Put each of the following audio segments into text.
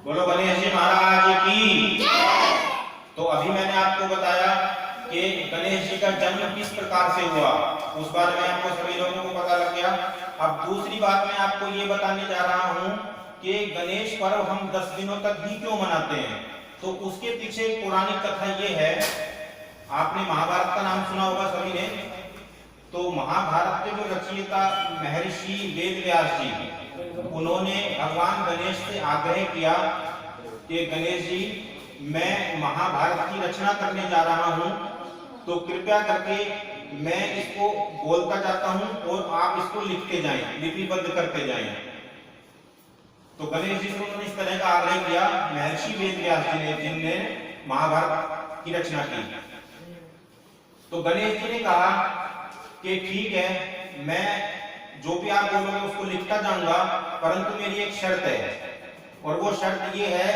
बोलो गणेश जी महाराज की। तो अभी मैंने आपको बताया कि गणेश जी का जन्म किस प्रकार से हुआ, उस बारे में आपको सभी लोगों को पता लग गया। अब दूसरी बात मैं आपको ये बताने जा रहा हूँ कि गणेश पर्व हम 10 दिनों तक ही क्यों मनाते हैं। तो उसके पीछे एक पौराणिक कथा ये है, आपने महाभारत का नाम सुना होगा सभी ने। तो महाभारत के जो रचयिता महर्षि वेदव्यास जी, उन्होंने भगवान गणेश से आग्रह किया कि गणेश जी मैं महाभारत की रचना करने जा रहा हूं, तो कृपया करके मैं इसको बोलता जाता हूं और आप इसको लिखते जाएं, लिपिबद्ध करते जाएं। तो गणेश जी से उन्होंने इस तरह का आग्रह किया महर्षि वेदव्यास जी ने, जिनने महाभारत की रचना की। तो गणेश जी ने कहा कि ठीक है, मैं जो भी आप बोलोगे उसको लिखता जाऊंगा, परंतु मेरी एक शर्त है, और वो शर्त ये है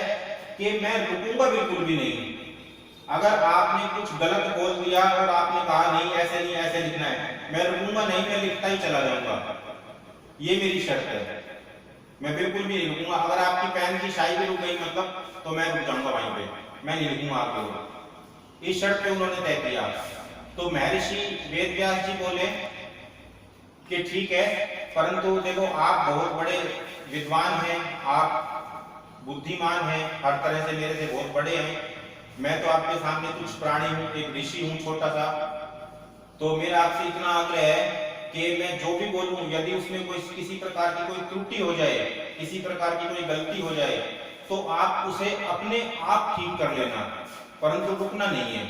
कि मैं रुकूंगा बिल्कुल भी नहीं। अगर आपने कुछ गलत बोल दिया और आपने कहा नहीं ऐसे लिखना है, मैं रुकूंगा नहीं, मैं लिखता ही चला जाऊंगा। ये मेरी शर्त है, मैं बिल्कुल भी नहीं रुकूंगा। अगर आपकी पेन की शाई भी रुक गई मतलब, तो मैं रुक जाऊंगा वहीं पे, मैं नहीं लिखूंगा आपके ऊपर। इस शर्त पे उन्होंने तय किया। तो महर्षि वेदव्यास जी बोले कि ठीक है, परंतु देखो आप बहुत बड़े विद्वान हैं, आप बुद्धिमान हैं, हर तरह से मेरे से बहुत बड़े हैं, मैं तो आपके सामने कुछ प्राणी हूँ, एक ऋषि हूँ छोटा सा। तो मेरा आपसे इतना आग्रह है कि मैं जो भी बोलूं, यदि उसमें कोई किसी प्रकार की कोई त्रुटि हो जाए, किसी प्रकार की कोई गलती हो जाए, तो आप उसे अपने आप ठीक कर लेना, परंतु रुकना नहीं है।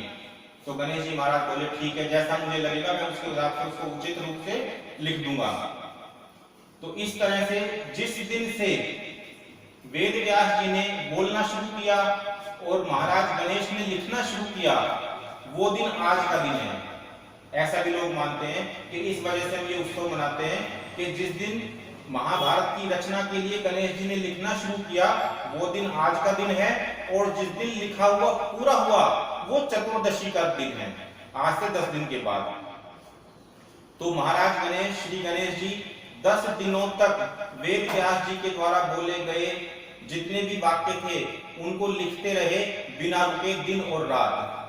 तो गणेश जी महाराज बोले ठीक है, जैसा मुझे लगेगा मैं उसके हिसाब से उसको उचित रूप से लिख दूंगा। तो इस तरह से जिस दिन से वेदव्यास जी ने बोलना शुरू किया और महाराज गणेश ने लिखना शुरू किया, वो दिन आज का दिन है। ऐसा भी लोग मानते हैं कि इस वजह से हम ये उत्सव मनाते हैं कि जिस दिन महाभारत की रचना के लिए गणेश जी ने लिखना शुरू किया, वो दिन आज का दिन है, और जिस दिन लिखा हुआ पूरा हुआ वो चतुर्दशी का दिन है, आज से 10 दिन के बाद। तो महाराज गणेश, श्री गणेश जी 10 दिनों तक वेदव्यास जी के द्वारा बोले गए जितने भी वाक्य थे उनको लिखते रहे बिना रुके, दिन और रात।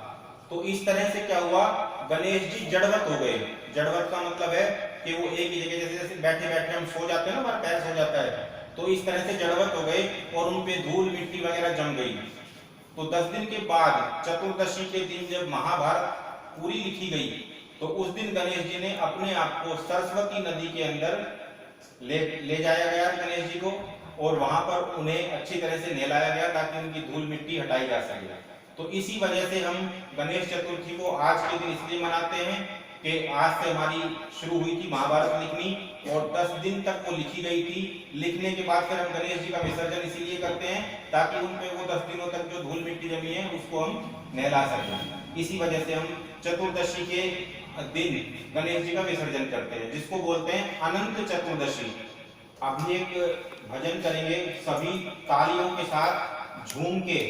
तो इस तरह से क्या हुआ, गणेश जी जड़वत हो गए। जड़वत का मतलब है कि वो एक ही जगह, जैसे जैसे बैठे बैठे हम सो जाते हैं ना, हमारा पैर सो जाता है, तो इस तरह से जड़वत हो गए और उन पे धूल मिट्टी वगैरह जम गई। तो 10 दिन के बाद चतुर्दशी के दिन जब महाभारत पूरी लिखी गई, तो उस दिन गणेश जी ने अपने आप को सरस्वती नदी के अंदर ले जाया गया गणेश जी को, और वहां पर उन्हें अच्छी तरह से नहलाया गया ताकि उनकी धूल मिट्टी हटाई जा सके। तो इसी वजह से हम गणेश चतुर्थी को आज के दिन इसलिए मनाते हैं कि आज से हमारी शुरू हुई थी महाभारत लिखनी, और 10 दिन तक वो लिखी गई थी। लिखने के बाद फिर हम गणेश जी का विसर्जन इसीलिए करते हैं ताकि उन पे वो 10 दिनों तक जो धूल मिट्टी जमी है उसको हम नहला सकें। इसी वजह से हम चतुर्दशी के दिन गणेश जी का विसर्जन करते हैं, जिसको बोलते हैं अनंत चतुर्दशी। अभी एक भजन करेंगे सभी तालियों के साथ झूम के।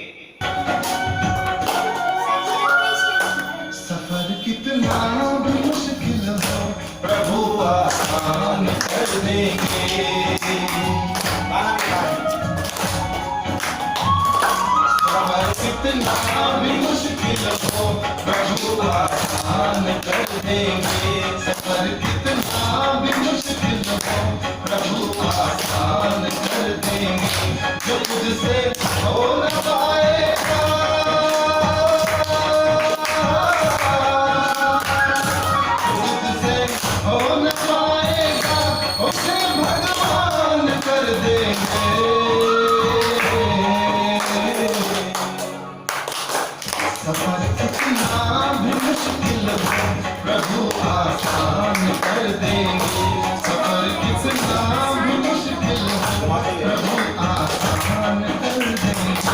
सफर कितना भी मुश्किल हो, प्रभु आसान कर देंगे। सफर कितना भी मुश्किल हो, प्रभु आसान कर देंगे। सफर कितना भी मुश्किल हो, प्रभु आसान कर देंगे। जो तुझसे हो न पाएगा, हो न पाएगा, उसे भगवान कर देंगे। सफर कितना भी मुश्किल हो, प्रभु आसान कर देंगे। सफर कितना भी मुश्किल हो, प्रभु आसान कर देंगे।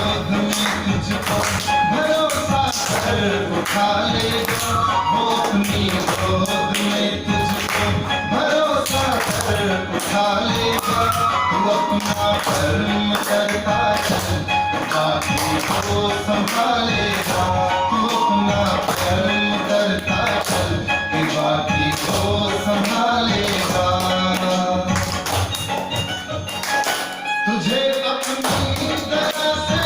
गोद में तुझको भरोसा कर उठा लेगा, वो अपनी गोद में तुझको भरोसा कर उठा लेगा। तू अपना कर्म करता चल, बाकी वो संभालेगा। तू अपना कर्म करता चल, बाकी वो संभालेगा। तुझे अपनी दया से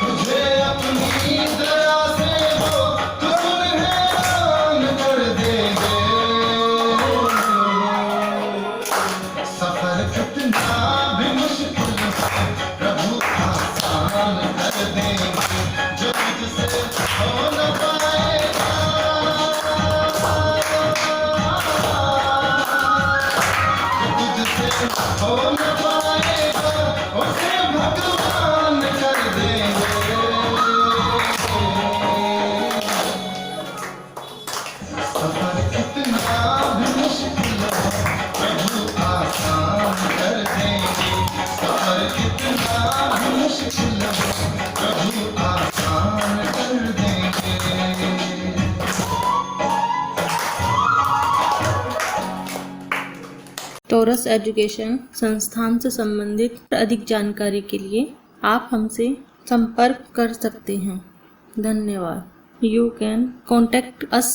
तुझे अपनी दया से वो तुझे हैरान कर देंगे। सफर कितना भी मुश्किल हो प्रभु आसान कर देंगे। जो तुझसे हो न पाएगा, तुझसे हो न पाएगा, उसे भगवान कर देंगे। सफर कितना भी मुश्किल हो प्रभु आसान कर देंगे। सफर कितना भी मुश्किल हो प्रभु आसान कर देंगे। टोरस एजुकेशन संस्थान से संबंधित अधिक जानकारी के लिए आप हमसे संपर्क कर सकते हैं। धन्यवाद। You can contact us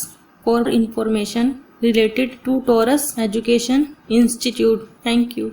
for information related to Taurus Education Institute. Thank you.